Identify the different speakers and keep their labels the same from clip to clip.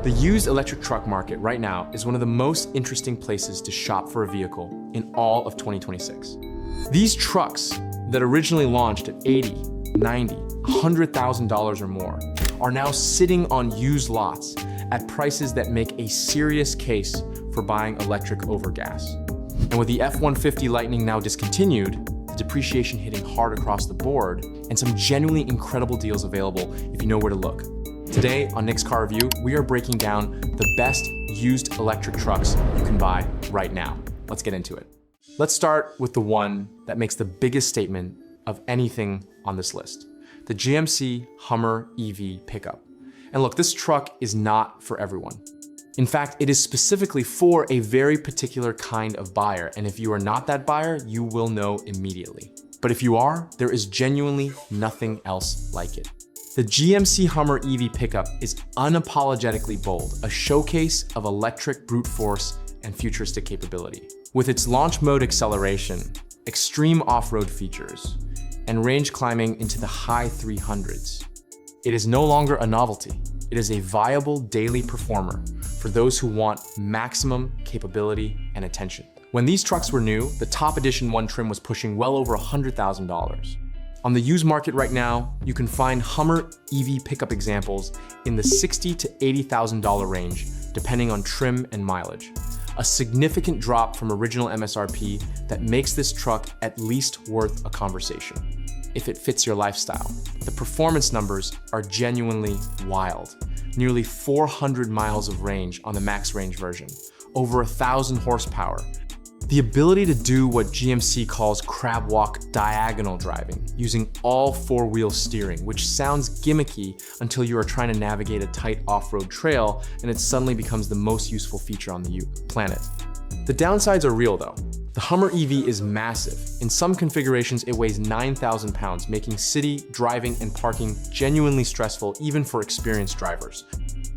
Speaker 1: The used electric truck market right now is one of the most interesting places to shop for a vehicle in all of 2026. These trucks that originally launched at $80,000, $90,000, $100,000 or more are now sitting on used lots at prices that make a serious case for buying electric over gas. And with the F-150 Lightning now discontinued, the depreciation hitting hard across the board, and some genuinely incredible deals available if you know where to look. Today on Nick's Car Review, we are breaking down the best used electric trucks you can buy right now. Let's get into it. Let's start with the one that makes the biggest statement of anything on this list, the GMC Hummer EV pickup. And look, this truck is not for everyone. In fact, it is specifically for a very particular kind of buyer, and if you are not that buyer, you will know immediately. But if you are, there is genuinely nothing else like it. The GMC Hummer EV pickup is unapologetically bold, a showcase of electric brute force and futuristic capability. With its launch mode acceleration, extreme off-road features, and range climbing into the high 300s, it is no longer a novelty. It is a viable daily performer for those who want maximum capability and attention. When these trucks were new, the top edition one trim was pushing well over $100,000. On the used market right now, you can find Hummer EV pickup examples in the $60,000 to $80,000 range, depending on trim and mileage. A significant drop from original MSRP that makes this truck at least worth a conversation, if it fits your lifestyle. The performance numbers are genuinely wild. Nearly 400 miles of range on the max range version, over 1,000 horsepower. The ability to do what GMC calls crab walk diagonal driving, using all four-wheel steering, which sounds gimmicky until you are trying to navigate a tight off-road trail and it suddenly becomes the most useful feature on the planet. The downsides are real though. The Hummer EV is massive. In some configurations, it weighs 9,000 pounds, making city driving and parking genuinely stressful even for experienced drivers.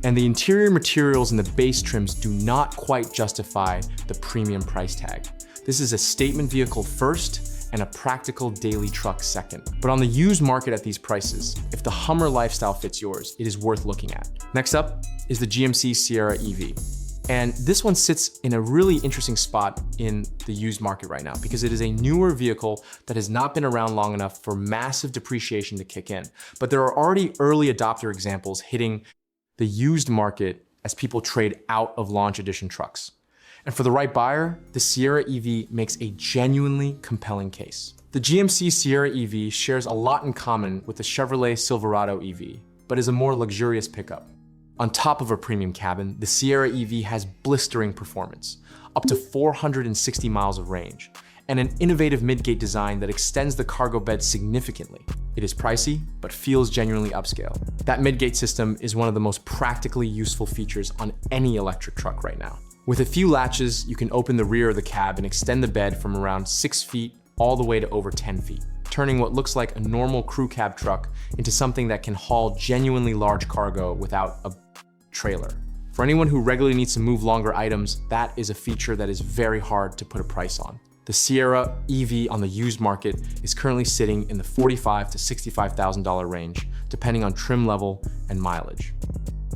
Speaker 1: And the interior materials and the base trims do not quite justify the premium price tag. This is a statement vehicle first and a practical daily truck second. But on the used market at these prices, if the Hummer lifestyle fits yours, it is worth looking at. Next up is the GMC Sierra EV. And this one sits in a really interesting spot in the used market right now because it is a newer vehicle that has not been around long enough for massive depreciation to kick in. But there are already early adopter examples hitting the used market as people trade out of launch edition trucks. And for the right buyer, the Sierra EV makes a genuinely compelling case. The GMC Sierra EV shares a lot in common with the Chevrolet Silverado EV, but is a more luxurious pickup. On top of a premium cabin, the Sierra EV has blistering performance, up to 460 miles of range, and an innovative midgate design that extends the cargo bed significantly. It is pricey, but feels genuinely upscale. That midgate system is one of the most practically useful features on any electric truck right now. With a few latches, you can open the rear of the cab and extend the bed from around 6 feet all the way to over 10 feet, turning what looks like a normal crew cab truck into something that can haul genuinely large cargo without a trailer. For anyone who regularly needs to move longer items, that is a feature that is very hard to put a price on. The Sierra EV on the used market is currently sitting in the $45,000 to $65,000 range, depending on trim level and mileage.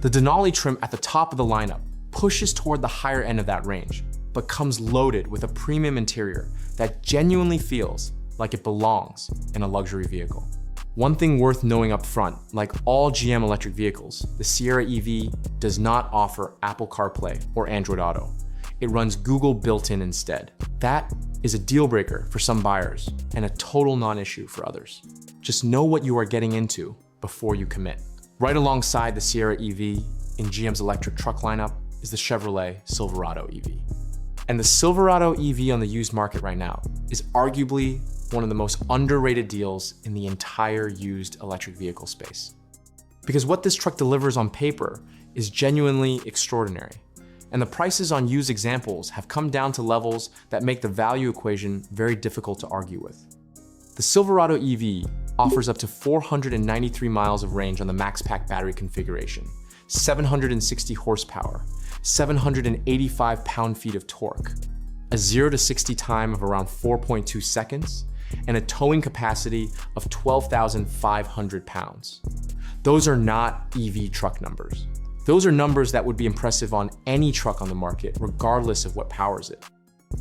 Speaker 1: The Denali trim at the top of the lineup pushes toward the higher end of that range, but comes loaded with a premium interior that genuinely feels like it belongs in a luxury vehicle. One thing worth knowing up front, like all GM electric vehicles, the Sierra EV does not offer Apple CarPlay or Android Auto. It runs Google built-in instead. That is a deal breaker for some buyers and a total non-issue for others. Just know what you are getting into before you commit. Right alongside the Sierra EV in GM's electric truck lineup is the Chevrolet Silverado EV. And the Silverado EV on the used market right now is arguably one of the most underrated deals in the entire used electric vehicle space. Because what this truck delivers on paper is genuinely extraordinary. And the prices on used examples have come down to levels that make the value equation very difficult to argue with. The Silverado EV offers up to 493 miles of range on the max pack battery configuration, 760 horsepower, 785 pound-feet of torque, a 0 to 60 time of around 4.2 seconds, and a towing capacity of 12,500 pounds. Those are not EV truck numbers. Those are numbers that would be impressive on any truck on the market, regardless of what powers it.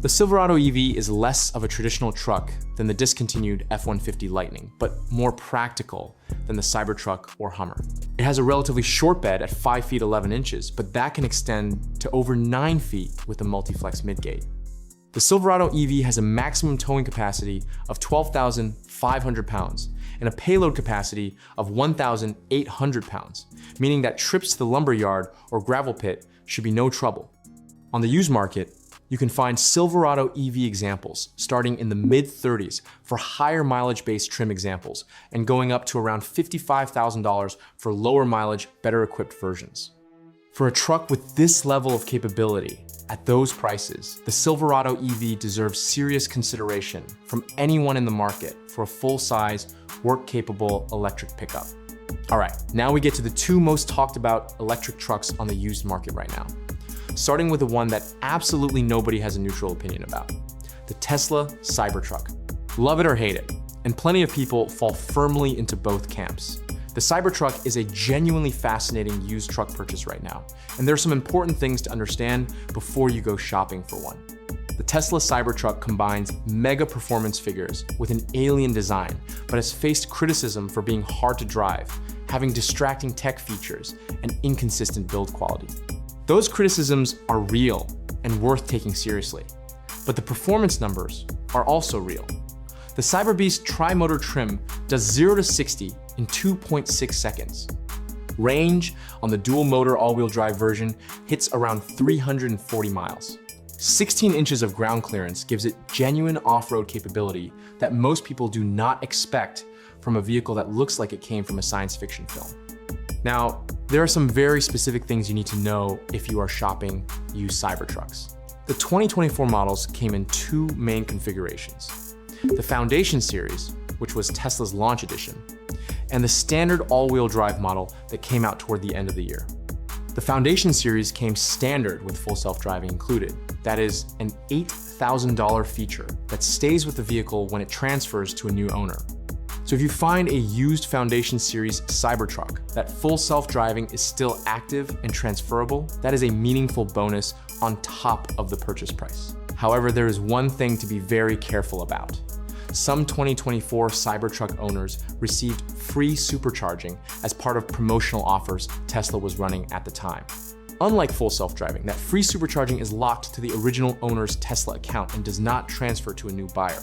Speaker 1: The Silverado EV is less of a traditional truck than the discontinued F-150 Lightning, but more practical than the Cybertruck or Hummer. It has a relatively short bed at 5 feet 11 inches, but that can extend to over 9 feet with the multi-flex midgate. The Silverado EV has a maximum towing capacity of 12,500 pounds and a payload capacity of 1,800 pounds, meaning that trips to the lumber yard or gravel pit should be no trouble. On the used market, you can find Silverado EV examples starting in the mid-30s for higher mileage-based trim examples and going up to around $55,000 for lower mileage, better equipped versions. For a truck with this level of capability, at those prices, the Silverado EV deserves serious consideration from anyone in the market for a full-size, work-capable electric pickup. All right, now we get to the two most talked about electric trucks on the used market right now. Starting with the one that absolutely nobody has a neutral opinion about, the Tesla Cybertruck. Love it or hate it, and plenty of people fall firmly into both camps. The Cybertruck is a genuinely fascinating used truck purchase right now, and there are some important things to understand before you go shopping for one. The Tesla Cybertruck combines mega performance figures with an alien design, but has faced criticism for being hard to drive, having distracting tech features, and inconsistent build quality. Those criticisms are real and worth taking seriously, but the performance numbers are also real. The Cyberbeast tri-motor trim does 0 to 60 in 2.6 seconds. Range on the dual motor all-wheel drive version hits around 340 miles. 16 inches of ground clearance gives it genuine off-road capability that most people do not expect from a vehicle that looks like it came from a science fiction film. Now, there are some very specific things you need to know if you are shopping used Cybertrucks. The 2024 models came in two main configurations: the Foundation Series, which was Tesla's launch edition, and the standard all-wheel drive model that came out toward the end of the year. The Foundation Series came standard with full self-driving included. That is an $8,000 feature that stays with the vehicle when it transfers to a new owner. So if you find a used Foundation Series Cybertruck that full self-driving is still active and transferable, that is a meaningful bonus on top of the purchase price. However, there is one thing to be very careful about. Some 2024 Cybertruck owners received free supercharging as part of promotional offers Tesla was running at the time. Unlike full self-driving, that free supercharging is locked to the original owner's Tesla account and does not transfer to a new buyer.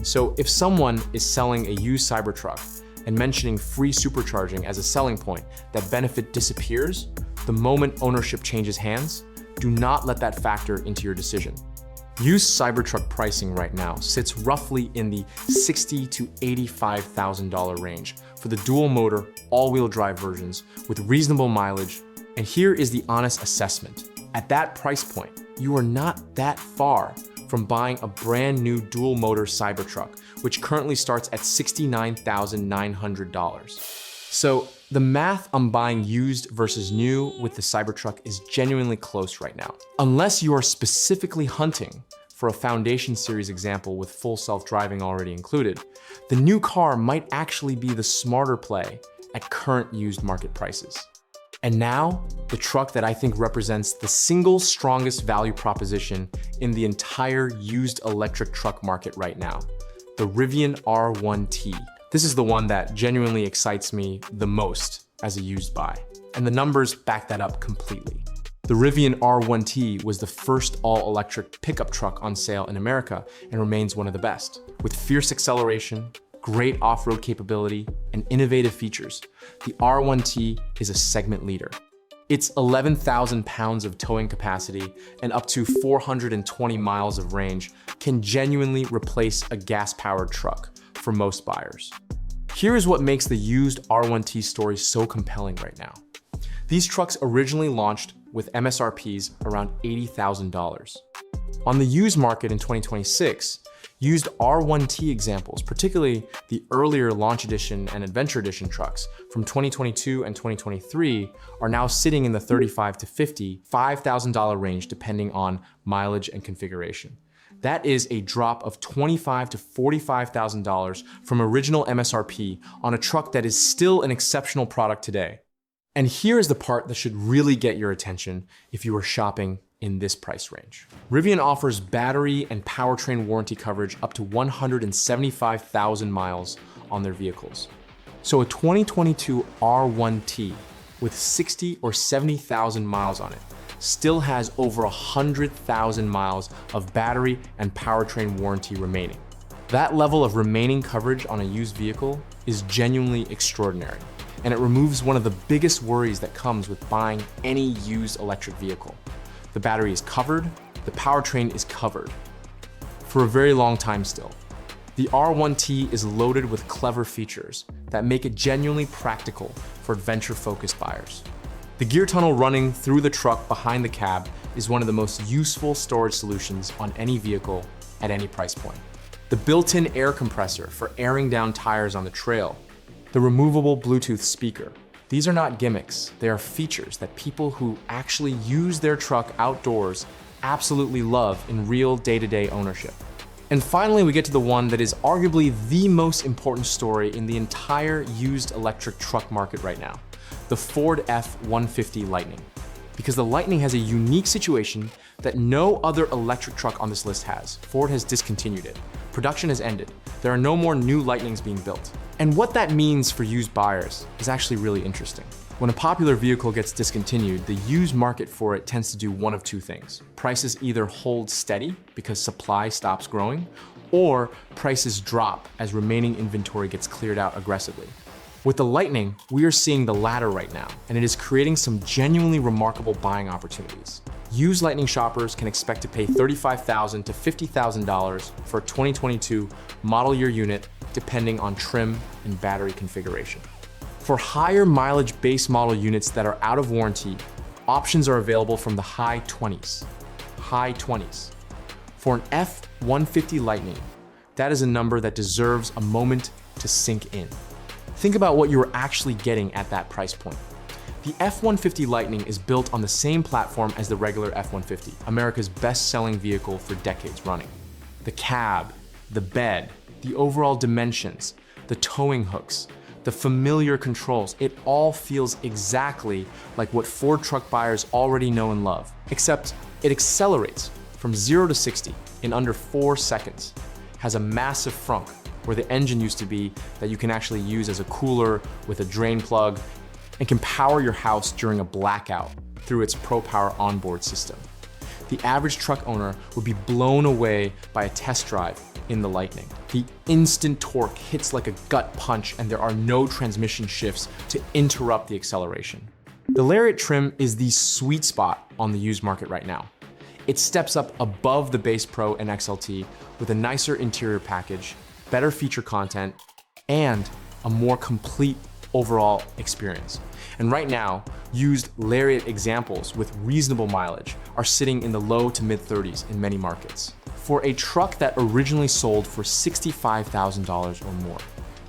Speaker 1: So if someone is selling a used Cybertruck and mentioning free supercharging as a selling point, that benefit disappears the moment ownership changes hands, do not let that factor into your decision. Used Cybertruck pricing right now sits roughly in the $60,000 to $85,000 range for the dual motor, all-wheel drive versions with reasonable mileage. And here is the honest assessment. At that price point, you are not that far from buying a brand new dual motor Cybertruck, which currently starts at $69,900. So the math on buying used versus new with the Cybertruck is genuinely close right now. Unless you are specifically hunting for a Foundation Series example with full self-driving already included, the new car might actually be the smarter play at current used market prices. And now, the truck that I think represents the single strongest value proposition in the entire used electric truck market right now, the Rivian R1T. This is the one that genuinely excites me the most as a used buy, and the numbers back that up completely. The Rivian R1T was the first all-electric pickup truck on sale in America and remains one of the best. With fierce acceleration, great off-road capability, and innovative features, the R1T is a segment leader. Its 11,000 pounds of towing capacity and up to 420 miles of range can genuinely replace a gas-powered truck for most buyers. Here is what makes the used R1T story so compelling right now. These trucks originally launched with MSRPs around $80,000. On the used market in 2026, used R1T examples, particularly the earlier Launch Edition and Adventure Edition trucks from 2022 and 2023, are now sitting in the $35,000 to $55,000 range depending on mileage and configuration. That is a drop of $25,000 to $45,000 from original MSRP on a truck that is still an exceptional product today. And here is the part that should really get your attention if you are shopping in this price range. Rivian offers battery and powertrain warranty coverage up to 175,000 miles on their vehicles. So a 2022 R1T with 60 or 70,000 miles on it still has over 100,000 miles of battery and powertrain warranty remaining. That level of remaining coverage on a used vehicle is genuinely extraordinary, and it removes one of the biggest worries that comes with buying any used electric vehicle. The battery is covered, the powertrain is covered for a very long time still. The R1T is loaded with clever features that make it genuinely practical for adventure-focused buyers. The gear tunnel running through the truck behind the cab is one of the most useful storage solutions on any vehicle at any price point. The built-in air compressor for airing down tires on the trail, the removable Bluetooth speaker. These are not gimmicks, they are features that people who actually use their truck outdoors absolutely love in real day-to-day ownership. And finally, we get to the one that is arguably the most important story in the entire used electric truck market right now, the Ford F-150 Lightning. Because the Lightning has a unique situation that no other electric truck on this list has. Ford has discontinued it. Production has ended. There are no more new Lightnings being built. And what that means for used buyers is actually really interesting. When a popular vehicle gets discontinued, the used market for it tends to do one of two things. Prices either hold steady because supply stops growing, or prices drop as remaining inventory gets cleared out aggressively. With the Lightning, we are seeing the latter right now, and it is creating some genuinely remarkable buying opportunities. Used Lightning shoppers can expect to pay $35,000 to $50,000 for a 2022 model year unit, depending on trim and battery configuration. For higher mileage base model units that are out of warranty, options are available from the high 20s. High 20s. For an F-150 Lightning, that is a number that deserves a moment to sink in. Think about what you're actually getting at that price point. The F-150 Lightning is built on the same platform as the regular F-150, America's best-selling vehicle for decades running. The cab, the bed, the overall dimensions, the towing hooks, the familiar controls, it all feels exactly like what Ford truck buyers already know and love, except it accelerates from 0 to 60 in under 4 seconds, has a massive frunk where the engine used to be that you can actually use as a cooler with a drain plug, and can power your house during a blackout through its ProPower onboard system. The average truck owner would be blown away by a test drive in the Lightning. The instant torque hits like a gut punch, and there are no transmission shifts to interrupt the acceleration. The Lariat trim is the sweet spot on the used market right now. It steps up above the base Pro and XLT with a nicer interior package, better feature content, and a more complete overall experience. And right now, used Lariat examples with reasonable mileage are sitting in the low to mid 30s in many markets. For a truck that originally sold for $65,000 or more,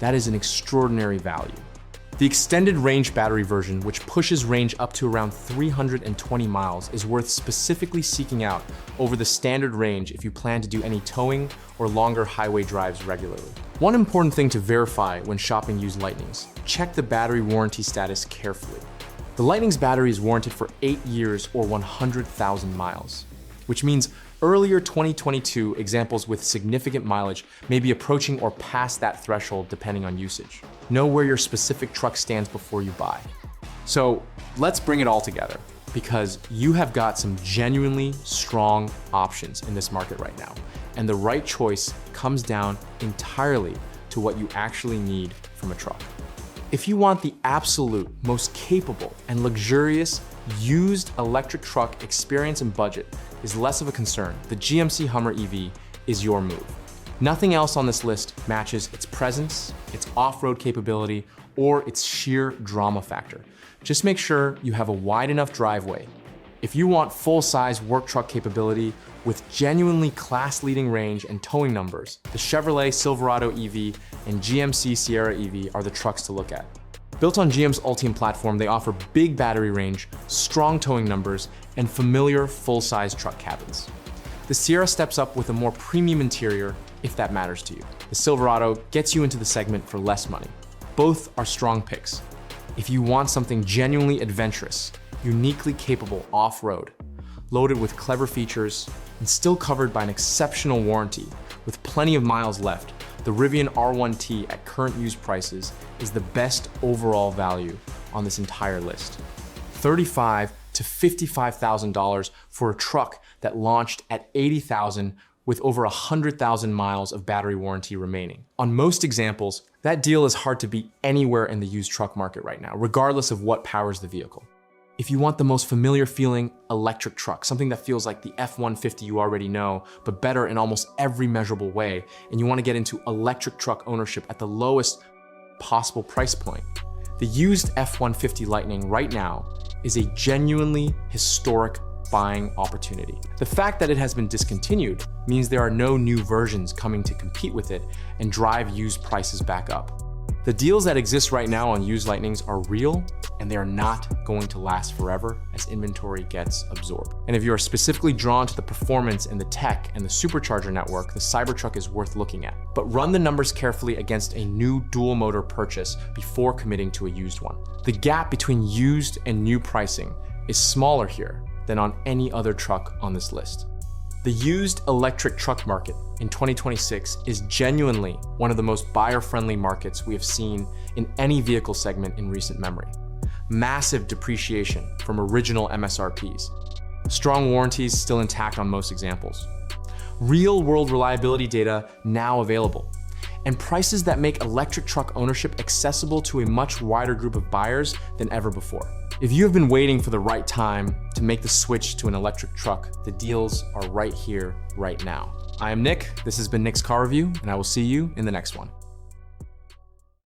Speaker 1: that is an extraordinary value. The extended range battery version, which pushes range up to around 320 miles, is worth specifically seeking out over the standard range if you plan to do any towing or longer highway drives regularly. One important thing to verify when shopping used Lightnings: check the battery warranty status carefully. The Lightning's battery is warranted for 8 years or 100,000 miles, which means earlier 2022 examples with significant mileage may be approaching or past that threshold depending on usage. Know where your specific truck stands before you buy. So let's bring it all together, because you have got some genuinely strong options in this market right now, and the right choice comes down entirely to what you actually need from a truck. If you want the absolute most capable and luxurious used electric truck experience and budget is less of a concern, the GMC Hummer EV is your move. Nothing else on this list matches its presence, its off-road capability, or its sheer drama factor. Just make sure you have a wide enough driveway. If you want full-size work truck capability with genuinely class-leading range and towing numbers, the Chevrolet Silverado EV and GMC Sierra EV are the trucks to look at. Built on GM's Ultium platform, they offer big battery range, strong towing numbers, and familiar full-size truck cabins. The Sierra steps up with a more premium interior, if that matters to you. The Silverado gets you into the segment for less money. Both are strong picks. If you want something genuinely adventurous, uniquely capable off-road, loaded with clever features, and still covered by an exceptional warranty with plenty of miles left, the Rivian R1T at current used prices is the best overall value on this entire list. $35,000 to $55,000 for a truck that launched at $80,000 with over 100,000 miles of battery warranty remaining. On most examples, that deal is hard to beat anywhere in the used truck market right now, regardless of what powers the vehicle. If you want the most familiar feeling electric truck, something that feels like the F-150 you already know, but better in almost every measurable way, and you want to get into electric truck ownership at the lowest possible price point, the used F-150 Lightning right now is a genuinely historic buying opportunity. The fact that it has been discontinued means there are no new versions coming to compete with it and drive used prices back up. The deals that exist right now on used Lightnings are real, and they are not going to last forever as inventory gets absorbed. And if you are specifically drawn to the performance and the tech and the supercharger network, the Cybertruck is worth looking at. But run the numbers carefully against a new dual motor purchase before committing to a used one. The gap between used and new pricing is smaller here than on any other truck on this list. The used electric truck market in 2026 is genuinely one of the most buyer-friendly markets we have seen in any vehicle segment in recent memory. Massive depreciation from original MSRPs. Strong warranties still intact on most examples. Real-world reliability data now available. And prices that make electric truck ownership accessible to a much wider group of buyers than ever before. If you have been waiting for the right time to make the switch to an electric truck, the deals are right here, right now. I am Nick, this has been Nick's Car Review, and I will see you in the next one.